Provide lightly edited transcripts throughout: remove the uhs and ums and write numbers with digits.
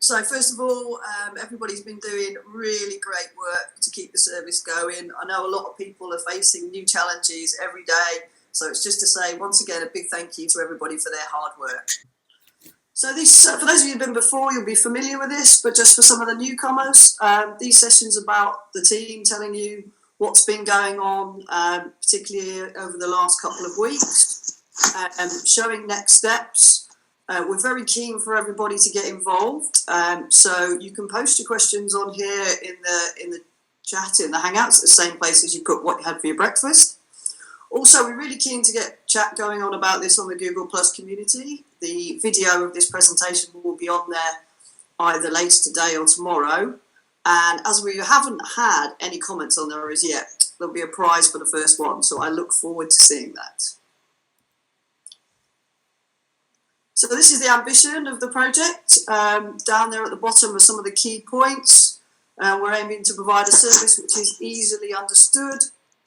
So first of all, everybody's been doing really great work to keep the service going. I know a lot of people are facing new challenges every day. So it's just to say, once again, a big thank you to everybody for their hard work. So this, for those of you who've been before, you'll be familiar with this, but just for some of the newcomers, these sessions about the team telling you what's been going on, particularly over the last couple of weeks, showing next steps. We're very keen for everybody to get involved, so you can post your questions on here in the chat, in the Hangouts, the same place as you put what you had for your breakfast. Also, we're really keen to get chat going on about this on the Google Plus community. The video of this presentation will be on there either later today or tomorrow. And as we haven't had any comments on there as yet, there'll be a prize for the first one. So I look forward to seeing that. So this is the ambition of the project. Down there at the bottom are some of the key points. We're aiming to provide a service which is easily understood,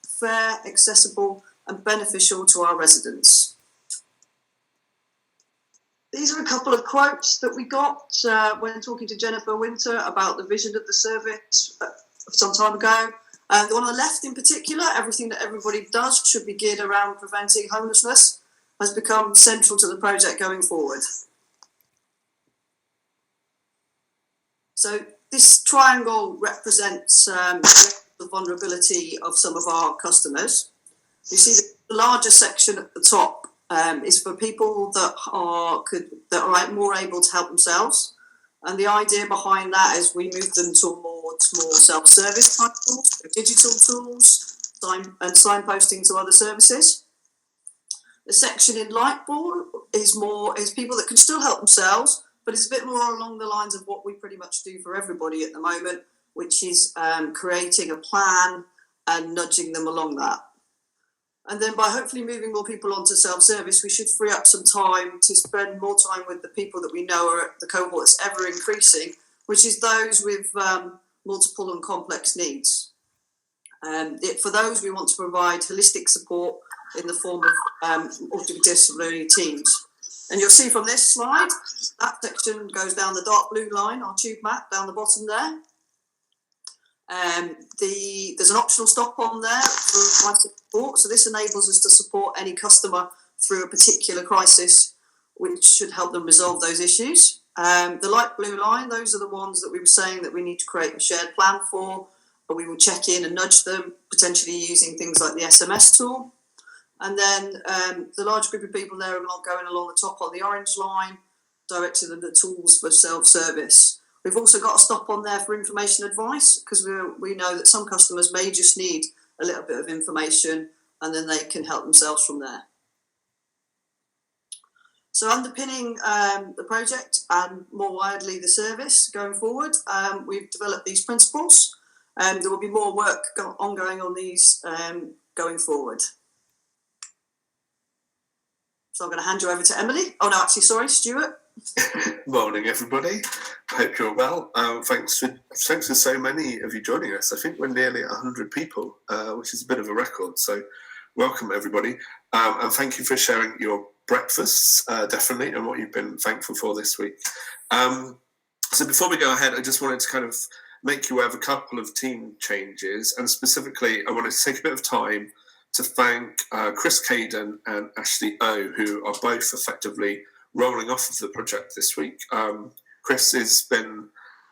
fair, accessible, and beneficial to our residents. These are a couple of quotes that we got when talking to Jennifer Winter about the vision of the service some time ago. The one on the left in particular, everything that everybody does should be geared around preventing homelessness, has become central to the project going forward. So this triangle represents the vulnerability of some of our customers. You see the larger section at the top is for people that are more able to help themselves. And the idea behind that is we move them towards more self-service type tools, digital tools, and signposting to other services. The section in light blue is people that can still help themselves, but it's a bit more along the lines of what we pretty much do for everybody at the moment, which is creating a plan and nudging them along that. And then by hopefully moving more people onto self-service, we should free up some time to spend more time with the people that we know are the cohort that's ever increasing, which is those with multiple and complex needs. For those, we want to provide holistic support in the form of multidisciplinary teams. And you'll see from this slide, that section goes down the dark blue line, our tube map down the bottom there. There's an optional stop on there for crisis support, so this enables us to support any customer through a particular crisis, which should help them resolve those issues. The light blue line, those are the ones that we were saying that we need to create a shared plan for, but we will check in and nudge them, potentially using things like the SMS tool. And then the large group of people there are going along the top on the orange line, directing them the tools for self-service. We've also got a stop on there for information advice, because we know that some customers may just need a little bit of information and then they can help themselves from there. So underpinning the project and more widely the service going forward, we've developed these principles, and there will be more work ongoing on these going forward. So I'm going to hand you over to Emily. Oh no, actually, sorry, Stuart. Morning, everybody. Hope you're well. Thanks for so many of you joining us. I think we're nearly 100 people, which is a bit of a record. So welcome, everybody. And thank you for sharing your breakfasts, definitely, and what you've been thankful for this week. So before we go ahead, I just wanted to kind of make you aware of a couple of team changes. And specifically, I wanted to take a bit of time to thank Chris Caden and Ashley O, who are both effectively rolling off of the project this week. Chris has been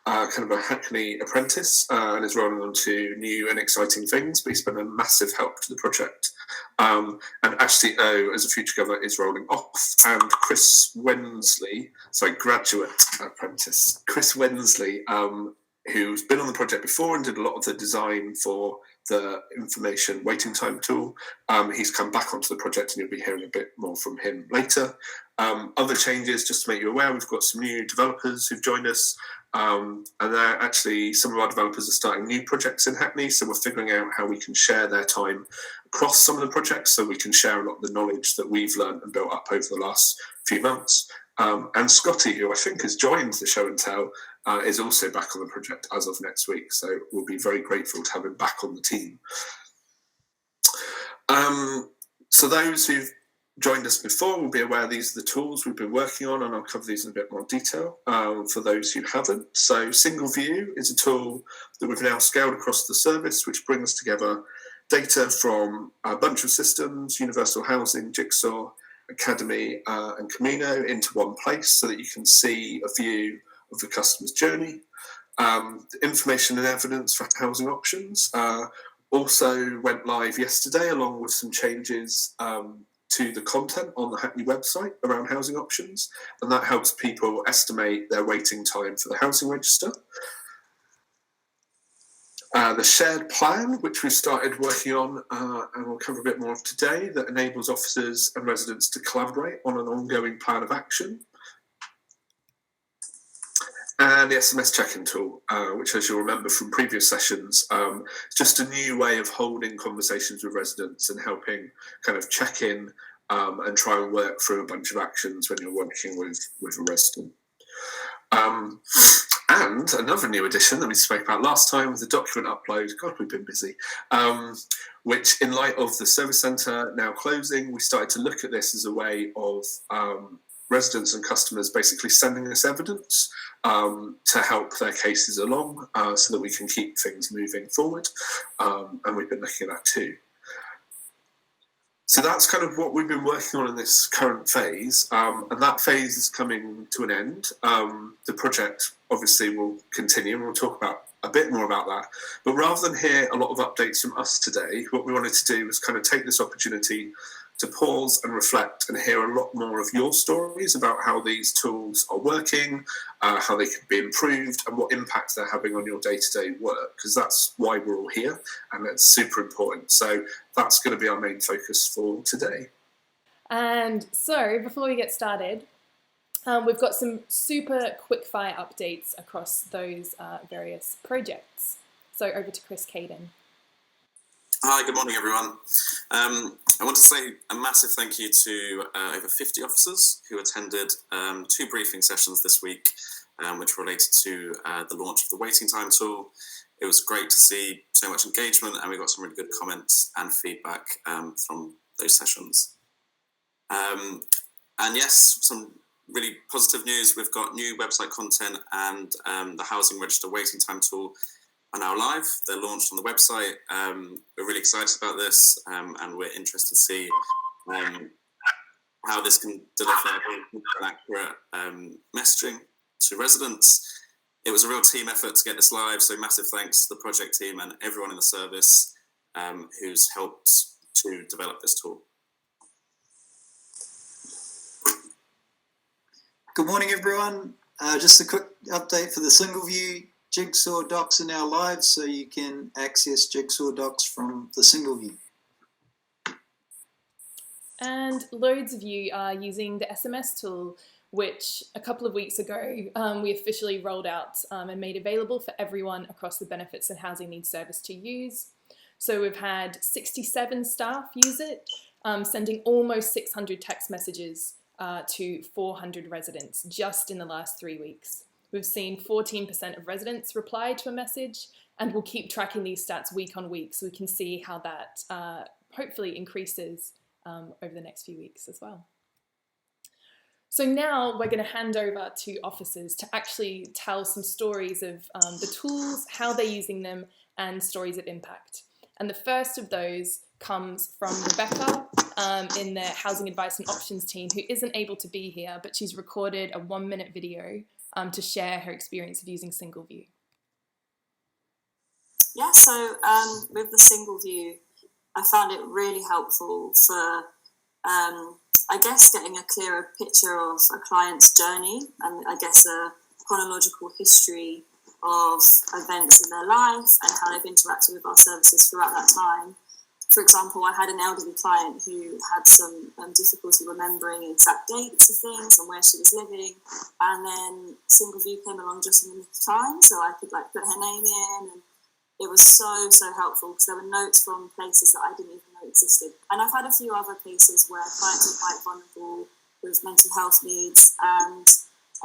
kind of a Hackney apprentice and is rolling on to new and exciting things, but he's been a massive help to the project. And Ashley O, as a future governor, is rolling off. And Chris Wensley, graduate apprentice, Chris Wensley, who's been on the project before and did a lot of the design for the information waiting time tool. He's come back onto the project and you'll be hearing a bit more from him later. Other changes, just to make you aware, we've got some new developers who've joined us, and they're actually, some of our developers are starting new projects in Hackney, so we're figuring out how we can share their time across some of the projects, so we can share a lot of the knowledge that we've learned and built up over the last few months. And Scotty, who I think has joined the show and tell, is also back on the project as of next week, so we'll be very grateful to have him back on the team. So those who've joined us before will be aware these are the tools we've been working on, and I'll cover these in a bit more detail for those who haven't. So Single View is a tool that we've now scaled across the service, which brings together data from a bunch of systems, Universal Housing, Jigsaw, Academy and Camino into one place so that you can see a view of the customer's journey. Information and evidence for housing options also went live yesterday, along with some changes to the content on the Hackney website around housing options, and that helps people estimate their waiting time for the housing register. The shared plan, which we've started working on, and we'll cover a bit more of today, that enables officers and residents to collaborate on an ongoing plan of action. And the SMS check-in tool, which, as you'll remember from previous sessions, is just a new way of holding conversations with residents and helping kind of check in and try and work through a bunch of actions when you're working with a resident. And another new addition that we spoke about last time was the document upload. God, we've been busy. Which, in light of the service centre now closing, we started to look at this as a way of residents and customers basically sending us evidence to help their cases along so that we can keep things moving forward. And we've been looking at that too. So that's kind of what we've been working on in this current phase, and that phase is coming to an end. The project obviously will continue, and we'll talk about a bit more about that. But rather than hear a lot of updates from us today, what we wanted to do was kind of take this opportunity to pause and reflect and hear a lot more of your stories about how these tools are working, how they can be improved, and what impact they're having on your day-to-day work, because that's why we're all here, and that's super important. So that's going to be our main focus for today. And so before we get started, we've got some super quick-fire updates across those various projects. So over to Chris Caden. Hi, good morning, everyone. I want to say a massive thank you to over 50 officers who attended 2 briefing sessions this week, which related to the launch of the waiting time tool. It was great to see so much engagement, and we got some really good comments and feedback from those sessions. And yes, some really positive news. We've got new website content, and the housing register waiting time tool are now live. They're launched on the website. We're really excited about this, and we're interested to see how this can deliver accurate messaging to residents. It was a real team effort to get this live, so massive thanks to the project team and everyone in the service who's helped to develop this tool. Good morning, everyone. Just a quick update for the Single View. Jigsaw docs are now live, so you can access Jigsaw docs from the Single View. And loads of you are using the SMS tool, which a couple of weeks ago we officially rolled out and made available for everyone across the Benefits and Housing Needs Service to use. So we've had 67 staff use it, sending almost 600 text messages to 400 residents just in the last 3 weeks. We've seen 14% of residents reply to a message, and we'll keep tracking these stats week on week so we can see how that hopefully increases over the next few weeks as well. So now we're going to hand over to officers to actually tell some stories of the tools, how they're using them, and stories of impact. And the first of those comes from Rebecca in the Housing Advice and Options team, who isn't able to be here, but she's recorded a 1-minute video to share her experience of using Single View. Yeah, so with the Single View, I found it really helpful for, I guess, getting a clearer picture of a client's journey, and I guess a chronological history of events in their life and how they've interacted with our services throughout that time. For example, I had an elderly client who had some difficulty remembering exact dates of things and where she was living, and then Single View came along just in the nick of time, so I could put her name in, and it was so helpful because there were notes from places that I didn't even know existed. And I've had a few other cases where clients are quite vulnerable with mental health needs, and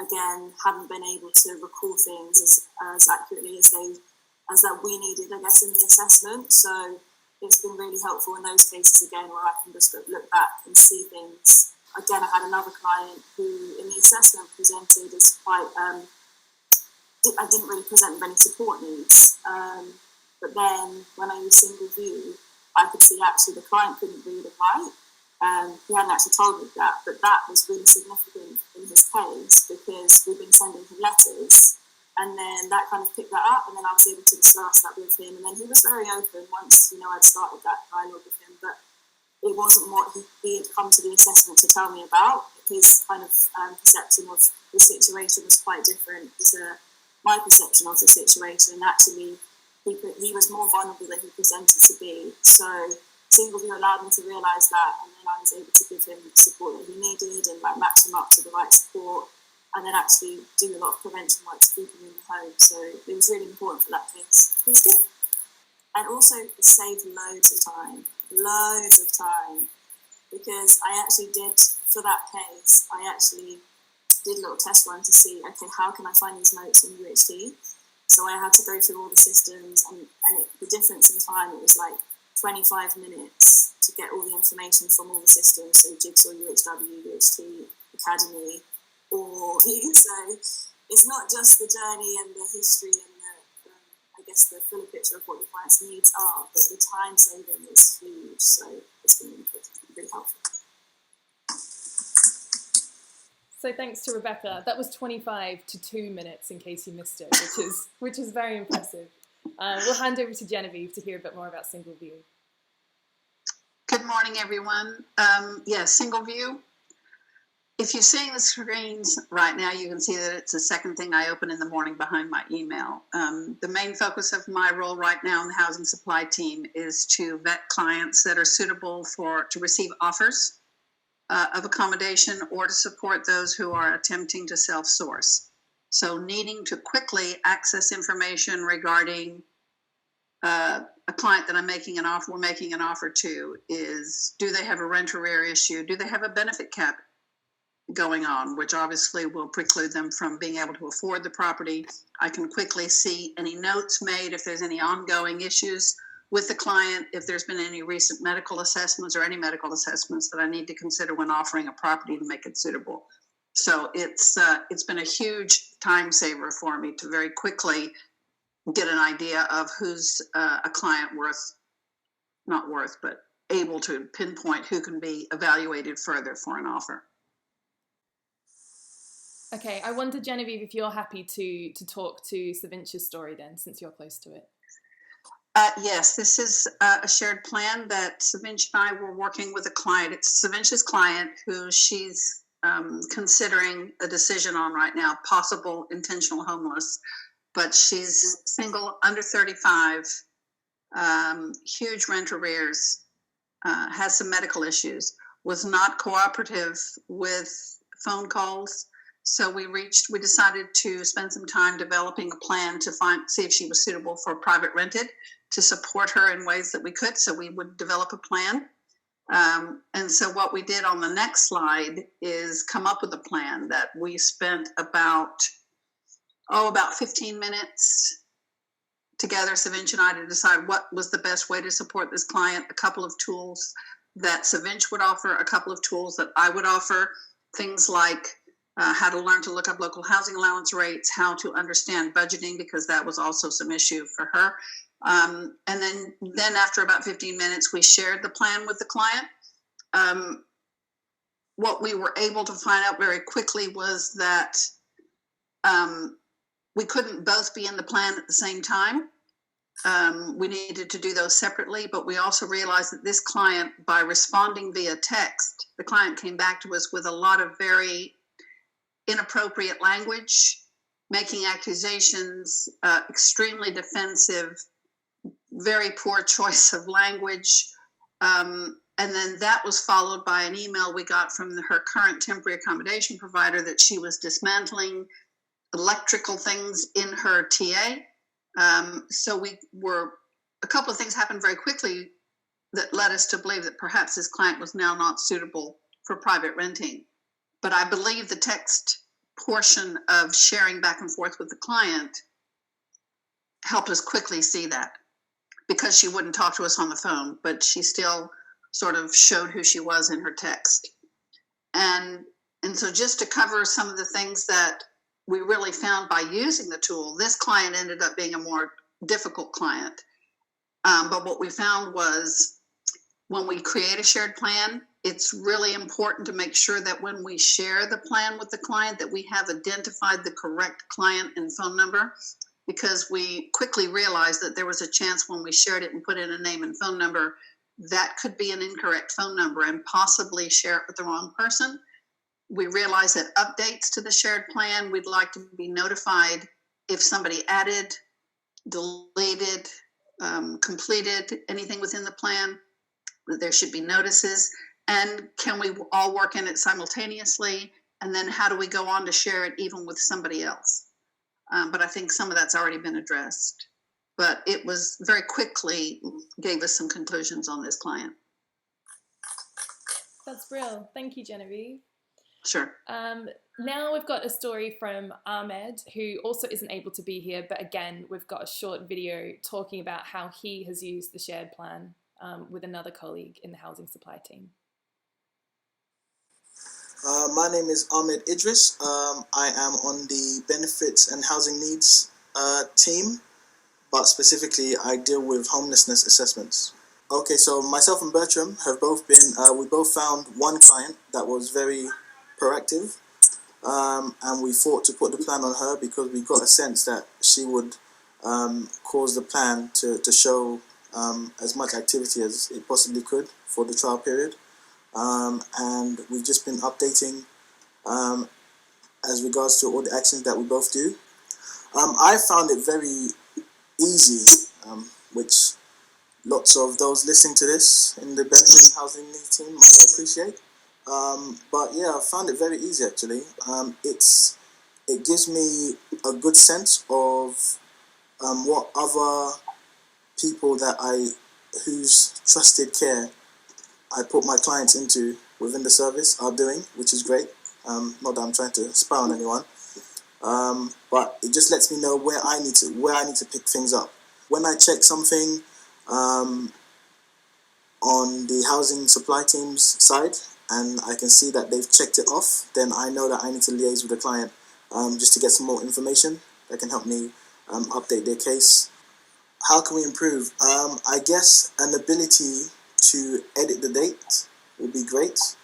again haven't been able to recall things as accurately as that we needed, I guess, in the assessment. So it's been really helpful in those cases again where I can just look back and see things. Again, I had another client who in the assessment presented as quite, I didn't really present with any support needs. But then when I used single view, I could see actually the client couldn't read and write. He hadn't actually told me that, but that was really significant in his case because we've been sending him letters, and then that kind of picked that up, and then I was able to discuss that with him, and then he was very open once, I'd started that dialogue with him, but it wasn't what he had come to the assessment to tell me about. His kind of perception of the situation was quite different to my perception of the situation, and actually he was more vulnerable than he presented to be. So single view allowed me to realise that, and then I was able to give him the support that he needed and match him up to the right support, and then actually do a lot of prevention work to keep him in the home. So it was really important for that case. It was good. And also it saved loads of time, because I actually did, for that case, I actually did a little test run to see, okay, how can I find these notes in UHT? So I had to go through all the systems, and the difference in time, it was like 25 minutes to get all the information from all the systems, so Jigsaw, UHW, UHT, Academy, or so it's not just the journey and the history and the fuller picture of what the client's needs are, but the time saving is huge, so it's been really helpful. So thanks to Rebecca. That was 25 to 2 minutes in case you missed it, which is very impressive. We'll hand over to Genevieve to hear a bit more about single view. Good morning, everyone. Yes, single view. If you're seeing the screens right now, you can see that it's the second thing I open in the morning behind my email. The main focus of my role right now in the housing supply team is to vet clients that are suitable to receive offers of accommodation or to support those who are attempting to self-source. So needing to quickly access information regarding a client that we're making an offer to is, do they have a rent arrear issue? Do they have a benefit cap going on, which obviously will preclude them from being able to afford the property? I can quickly see any notes made, if there's any ongoing issues with the client, if there's been any recent medical assessments or any medical assessments that I need to consider when offering a property to make it suitable. So it's been a huge time saver for me to very quickly get an idea of who's a client but able to pinpoint who can be evaluated further for an offer. Okay, I wonder, Genevieve, if you're happy to talk to Savincha's story then, since you're close to it. Yes, this is a shared plan that Savincha and I were working with a client. It's Savincha's client who she's considering a decision on right now, possible intentional homeless, but she's single, under 35, huge rent arrears, has some medical issues, was not cooperative with phone calls. So we decided to spend some time developing a plan to see if she was suitable for private rented, to support her in ways that we could. So we would develop a plan. And so what we did on the next slide is come up with a plan that we spent about 15 minutes together, Savincha and I, to decide what was the best way to support this client, a couple of tools that Savincha would offer, a couple of tools that I would offer, things like how to learn to look up local housing allowance rates, how to understand budgeting, because that was also some issue for her. And then after about 15 minutes, we shared the plan with the client. What we were able to find out very quickly was that we couldn't both be in the plan at the same time. We needed to do those separately, but we also realized that this client, by responding via text, the client came back to us with a lot of very inappropriate language, making accusations, extremely defensive, very poor choice of language. And then that was followed by an email we got from her current temporary accommodation provider that she was dismantling electrical things in her TA. So a couple of things happened very quickly that led us to believe that perhaps this client was now not suitable for private renting. But I believe the text portion of sharing back and forth with the client helped us quickly see that. because she wouldn't talk to us on the phone, but she still sort of showed who she was in her text. And so just to cover some of the things that we really found by using the tool, this client ended up being a more difficult client. But what we found was when we create a shared plan, it's really important to make sure that when we share the plan with the client, that we have identified the correct client and phone number, because we quickly realized that there was a chance when we shared it and put in a name and phone number, that could be an incorrect phone number and possibly share it with the wrong person. We realized that updates to the shared plan, we'd like to be notified if somebody added, deleted, completed anything within the plan, that there should be notices. And can we all work in it simultaneously? And then how do we go on to share it even with somebody else? But I think some of that's already been addressed. But it was very quickly gave us some conclusions on this client. That's brilliant. Thank you, Genevieve. Sure. Now we've got a story from Ahmed, who also isn't able to be here, but again, we've got a short video talking about how he has used the shared plan with another colleague in the housing supply team. My name is Ahmed Idris. I am on the benefits and housing needs team, but specifically I deal with homelessness assessments. Okay, so myself and Bertram have both been, we both found one client that was very proactive, and we fought to put the plan on her because we got a sense that she would cause the plan to show as much activity as it possibly could for the trial period. And we've just been updating as regards to all the actions that we both do. I found it very easy, which lots of those listening to this in the benefit and housing needs team might not appreciate. But yeah, I found it very easy actually. It gives me a good sense of what other people whose trusted care I put my clients into within the service are doing, which is great. Not that I'm trying to spy on anyone, but it just lets me know where I need to pick things up. When I check something on the housing supply team's side, and I can see that they've checked it off, then I know that I need to liaise with the client just to get some more information that can help me update their case. How can we improve? I guess an ability to edit the date would be great.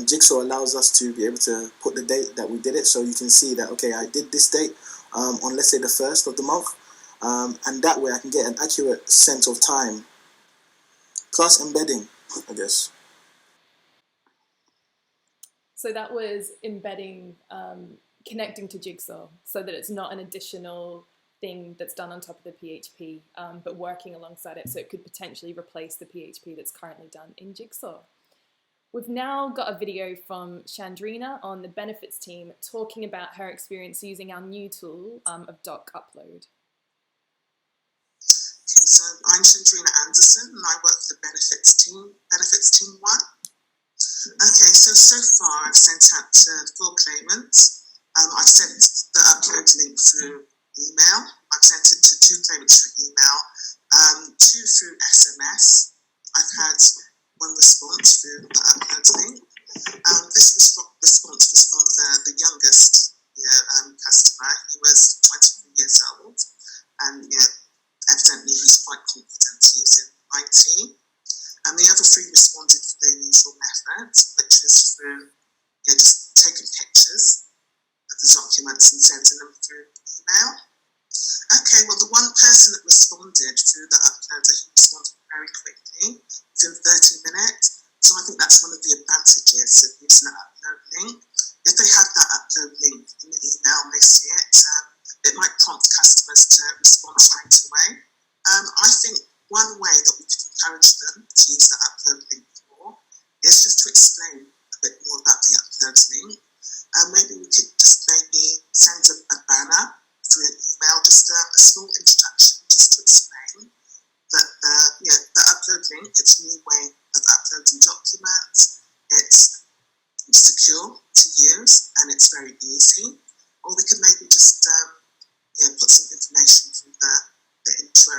Jigsaw allows us to be able to put the date that we did it, so you can see that, okay, I did this date on, let's say, the 1st of the month, and that way I can get an accurate sense of time, plus embedding, I guess. So that was embedding, connecting to Jigsaw, so that it's not an additional thing that's done on top of the PHP, but working alongside it, so it could potentially replace the PHP that's currently done in Jigsaw. We've now got a video from Chandrina on the benefits team talking about her experience using our new tool of doc upload. Okay, so I'm Chandrina Anderson and I work for the benefits team 1. Okay, so far I've sent out to 4 claimants. I've sent the upload link through email. I've sent it to 2 claimants through email, 2 through SMS. I've had 1 response through the upload link. This response was from the youngest customer. He was 23 years old, and evidently he's quite confident using IT. And the other 3 responded for their usual methods, which is through just taking pictures of the documents and sending them through email. Okay, well, the one person that responded through the uploader, he responded very quickly, within 30 minutes. So I think that's one of the advantages of using that upload link. If they have that upload link in the email and they see it, it might prompt customers to respond straight away. I think one way that we could encourage them to use the upload link for is just to explain a bit more about the upload link. Maybe we could just send a banner through an email, just a small introduction, just to explain that the upload link, it's a new way of uploading documents, it's secure to use, and it's very easy. Or we could maybe just put some information through the intro,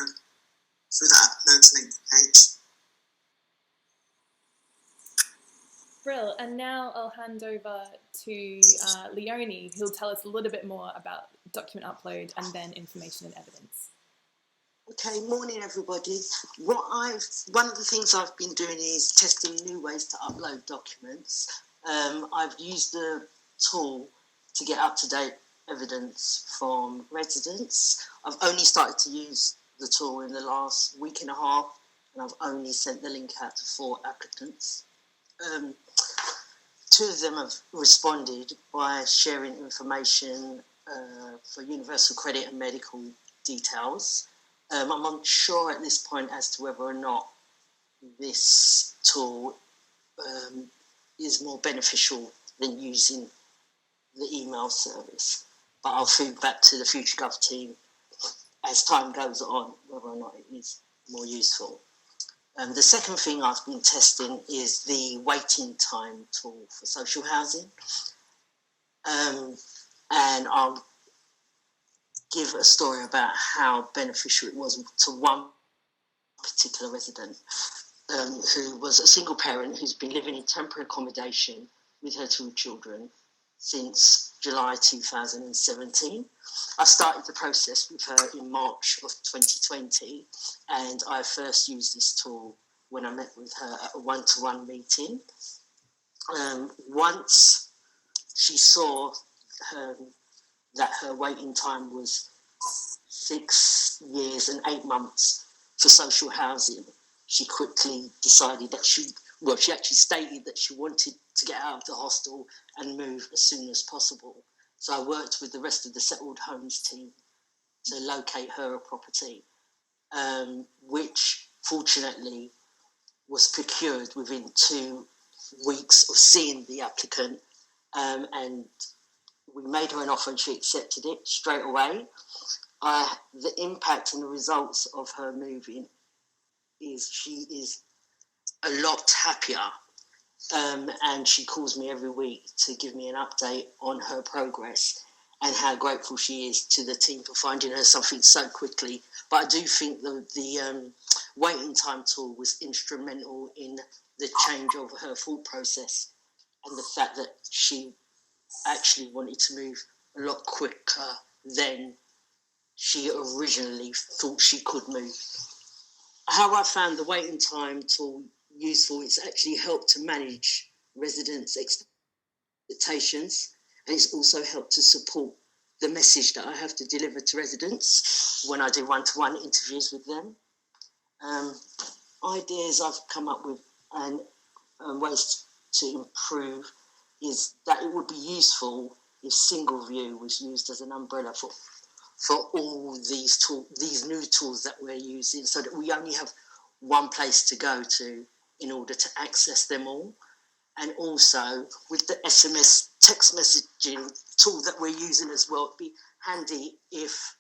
through the Brill. And now I'll hand over to Leonie, who'll tell us a little bit more about document upload and then information and evidence. Okay, morning everybody. One of the things I've been doing is testing new ways to upload documents. I've used the tool to get up-to-date evidence from residents. I've only started to use the tool in the last week and a half, and I've only sent the link out to 4 applicants. 2 of them have responded by sharing information for universal credit and medical details. I'm unsure at this point as to whether or not this tool is more beneficial than using the email service, but I'll feed back to the Future Gov team as time goes on whether or not it is more useful. The second thing I've been testing is the waiting time tool for social housing, and I'll give a story about how beneficial it was to one particular resident who was a single parent who's been living in temporary accommodation with her 2 children since July 2017. I started the process with her in March of 2020, and I first used this tool when I met with her at a one-to-one meeting. Once she saw that her waiting time was 6 years and 8 months for social housing, she quickly decided that she actually stated that she wanted to get out of the hostel and move as soon as possible. So I worked with the rest of the Settled Homes team to locate her a property, which fortunately was procured within 2 weeks of seeing the applicant, and we made her an offer and she accepted it straight away. The impact and the results of her moving is she is a lot happier, and she calls me every week to give me an update on her progress and how grateful she is to the team for finding her something so quickly. But I do think the waiting time tool was instrumental in the change of her thought process and the fact that she actually wanted to move a lot quicker than she originally thought she could move. How I found the waiting time tool useful, it's actually helped to manage residents' expectations, and it's also helped to support the message that I have to deliver to residents when I do one-to-one interviews with them. Ideas I've come up with and ways to improve is that it would be useful if single view was used as an umbrella for all these new tools that we're using, so that we only have one place to go to in order to access them all. And also with the SMS text messaging tool that we're using as well, it'd be handy if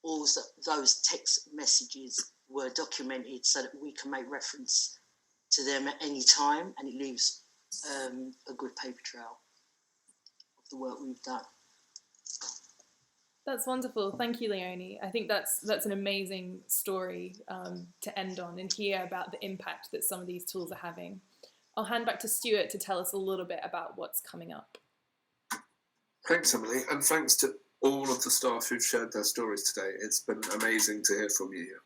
all those text messages were documented so that we can make reference to them at any time, and it leaves a good paper trail of the work we've done. That's wonderful. Thank you, Leonie. I think that's an amazing story to end on and hear about the impact that some of these tools are having. I'll hand back to Stuart to tell us a little bit about what's coming up. Thanks, Emily, and thanks to all of the staff who've shared their stories today. It's been amazing to hear from you.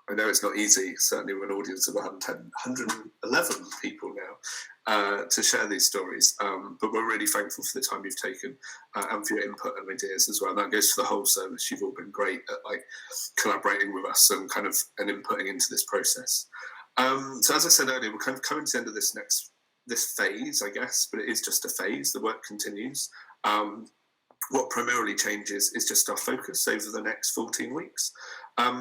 I know it's not easy, certainly with an audience of 111 people now, to share these stories, but we're really thankful for the time you've taken and for your input and ideas as well. And that goes to the whole service. You've all been great at collaborating with us and and inputting into this process. So as I said earlier, we're kind of coming to the end of this phase, I guess, but it is just a phase. The work continues. What primarily changes is just our focus over the next 14 weeks.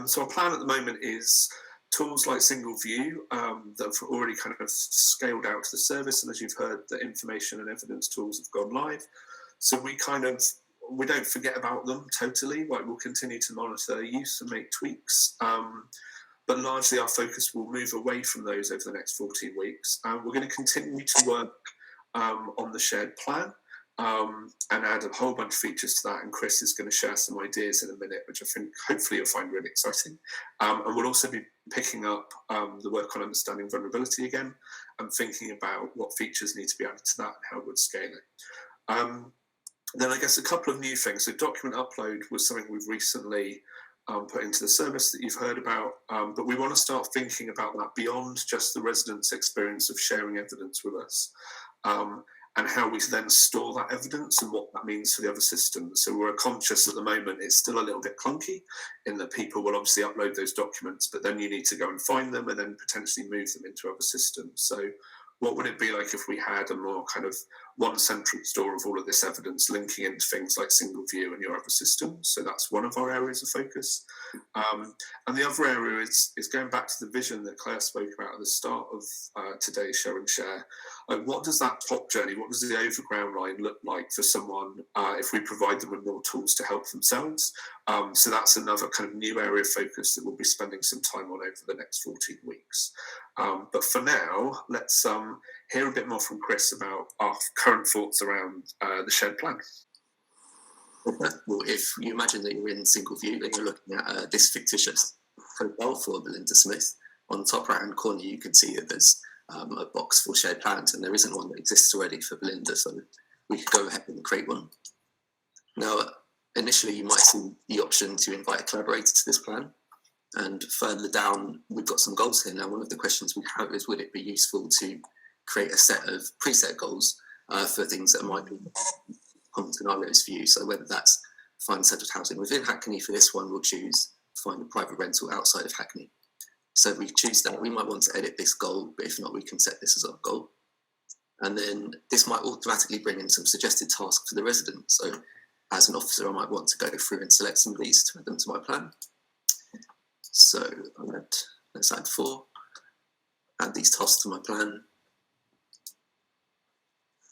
So our plan at the moment is tools like Single View that have already kind of scaled out to the service, and as you've heard, the information and evidence tools have gone live. So we don't forget about them totally. We'll continue to monitor their use and make tweaks. But largely our focus will move away from those over the next 14 weeks. We're going to continue to work on the shared plan and add a whole bunch of features to that. And Chris is going to share some ideas in a minute, which I think hopefully you'll find really exciting. And we'll also be picking up the work on understanding vulnerability again, and thinking about what features need to be added to that and how we'd scale it. Then I guess a couple of new things. So document upload was something we've recently put into the service that you've heard about, but we want to start thinking about that beyond just the residents' experience of sharing evidence with us, and how we then store that evidence and what that means for the other systems. So we're conscious at the moment it's still a little bit clunky in that people will obviously upload those documents, but then you need to go and find them and then potentially move them into other systems. So what would it be like if we had a more kind of one central store of all of this evidence linking into things like single view and your other systems? So that's one of our areas of focus. And the other area is going back to the vision that Claire spoke about at the start of today's show and share. What does that top journey, what does the overground line look like for someone if we provide them with more tools to help themselves? So that's another kind of new area of focus that we'll be spending some time on over the next 14 weeks. But for now, let's hear a bit more from Chris about our current thoughts around the shared plan. Well, if you imagine that you're in single view and you're looking at this fictitious profile for Belinda Smith, on the top right hand corner you can see that there's a box for shared plans, and there isn't one that exists already for Belinda, so we could go ahead and create one. Now, initially you might see the option to invite a collaborator to this plan, and further down we've got some goals here. Now, one of the questions we have is, would it be useful to create a set of preset goals for things that might be common scenarios for you? So whether that's find settled housing within Hackney, for this one we'll choose find a private rental outside of Hackney. So if we choose that, we might want to edit this goal, but if not, we can set this as our goal. And then this might automatically bring in some suggested tasks for the resident. So as an officer, I might want to go through and select some of these to add them to my plan. So let's add 4, add these tasks to my plan.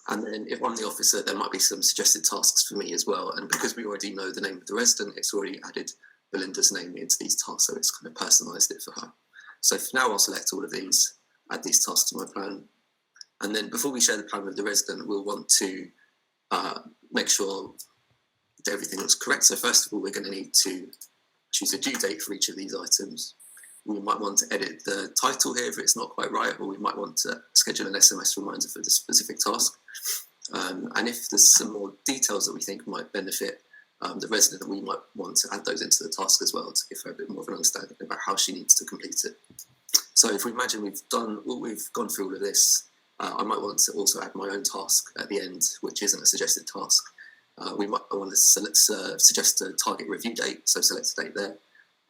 And then if I'm the officer, there might be some suggested tasks for me as well. And because we already know the name of the resident, it's already added Belinda's name into these tasks, so it's kind of personalised it for her. So for now, I'll select all of these, add these tasks to my plan. And then before we share the plan with the resident, we'll want to make sure that everything looks correct. So first of all, we're going to need to choose a due date for each of these items. We might want to edit the title here if it's not quite right, or we might want to schedule an SMS reminder for the specific task. And if there's some more details that we think might benefit the resident, we might want to add those into the task as well to give her a bit more of an understanding about how she needs to complete it. So if we imagine we've gone through all of this, I might want to also add my own task at the end, which isn't a suggested task. We might want to suggest a target review date, so select a date there.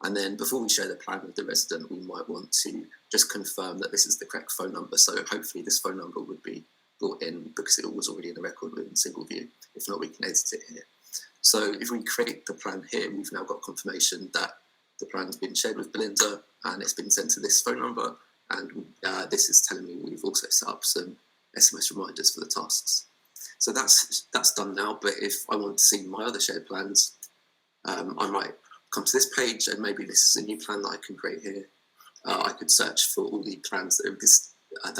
And then before we share the plan with the resident, we might want to just confirm that this is the correct phone number. So hopefully this phone number would be brought in because it was already in the record within single view. If not, we can edit it here. So if we create the plan here, we've now got confirmation that the plan's been shared with Belinda and it's been sent to this phone number. And this is telling me we've also set up some SMS reminders for the tasks. So that's done now. But if I want to see my other shared plans, I might come to this page, and maybe this is a new plan that I can create here. I could search for all the plans that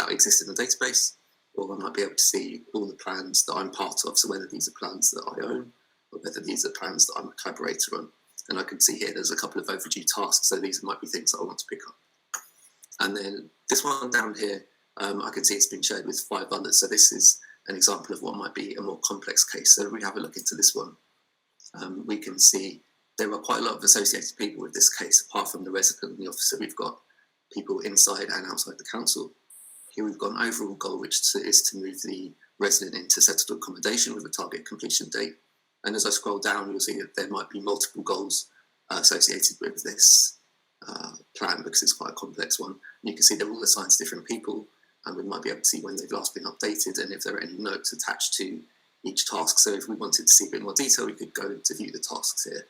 exist in the database, or I might be able to see all the plans that I'm part of, so whether these are plans that I own, or whether these are plans that I'm a collaborator on. And I can see here there's a couple of overdue tasks, so these might be things that I want to pick up. And then this one down here, I can see it's been shared with 5 others, so this is an example of what might be a more complex case. So if we have a look into this one, we can see there are quite a lot of associated people with this case. Apart from the resident and the officer, we've got people inside and outside the council. Here we've got an overall goal, which is to move the resident into settled accommodation with a target completion date. And as I scroll down, you'll see that there might be multiple goals associated with this plan because it's quite a complex one. And you can see they're all assigned to different people, and we might be able to see when they've last been updated and if there are any notes attached to each task. So if we wanted to see a bit more detail, we could go to view the tasks here.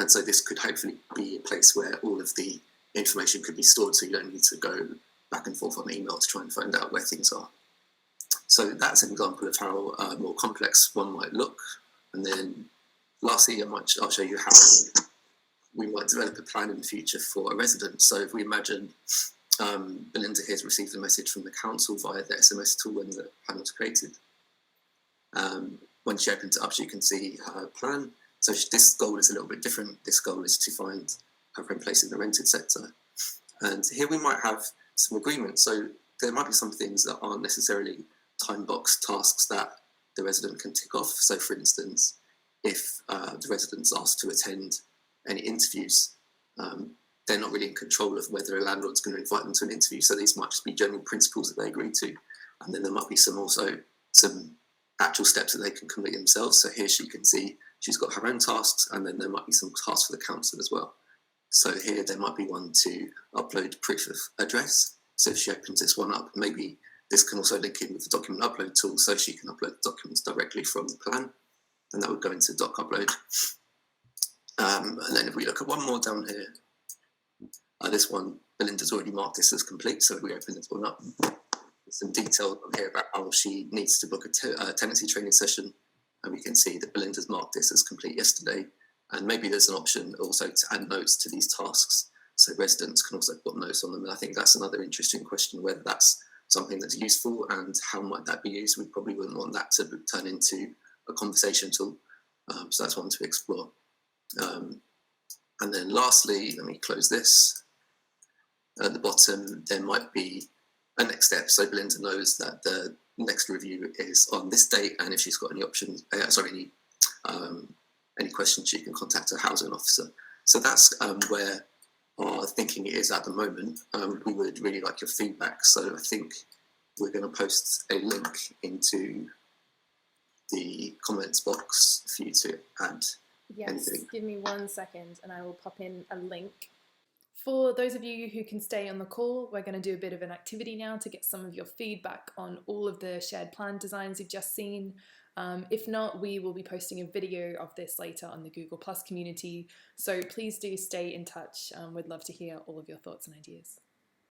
And so this could hopefully be a place where all of the information could be stored, so you don't need to go back and forth on email to try and find out where things are. So that's an example of how a more complex one might look. And then lastly, I'll show you how we might develop a plan in the future for a resident. So if we imagine Belinda here has received a message from the council via the SMS tool when the plan was created. When she opens it up, you can see her plan. So this goal is a little bit different. This goal is to find have her in place in the rented sector. And here we might have some agreement. So there might be some things that aren't necessarily time-boxed tasks that the resident can tick off. So for instance, if the resident's asked to attend any interviews, they're not really in control of whether a landlord's going to invite them to an interview. So these might just be general principles that they agree to. And then there might be some actual steps that they can complete themselves. So here she can see she's got her own tasks, and then there might be some tasks for the council as well. So here there might be one to upload proof of address. So if she opens this one up, maybe this can also link in with the document upload tool, so she can upload the documents directly from the plan, and that would go into doc upload. And then if we look at one more down here, this one, Belinda's already marked this as complete, so if we open this one up, there's some detail on here about how she needs to book a tenancy training session, and we can see that Belinda's marked this as complete yesterday, and maybe there's an option also to add notes to these tasks, so residents can also put notes on them, and I think that's another interesting question, whether that's something that's useful and how might that be used. We probably wouldn't want that to turn into a conversation tool, so that's one to explore. And then lastly, let me close this. At the bottom, there might be a next step. So Belinda knows that the next review is on this date, and if she's got any options, any questions, she can contact her housing officer. So that's where our thinking is at the moment. We would really like your feedback. So I think we're going to post a link into the comments box for you to add. Yes, anything. Give me 1 second and I will pop in a link. For those of you who can stay on the call, we're going to do a bit of an activity now to get some of your feedback on all of the shared plan designs you've just seen. If not, we will be posting a video of this later on the Google Plus community, so please do stay in touch. We'd love to hear all of your thoughts and ideas.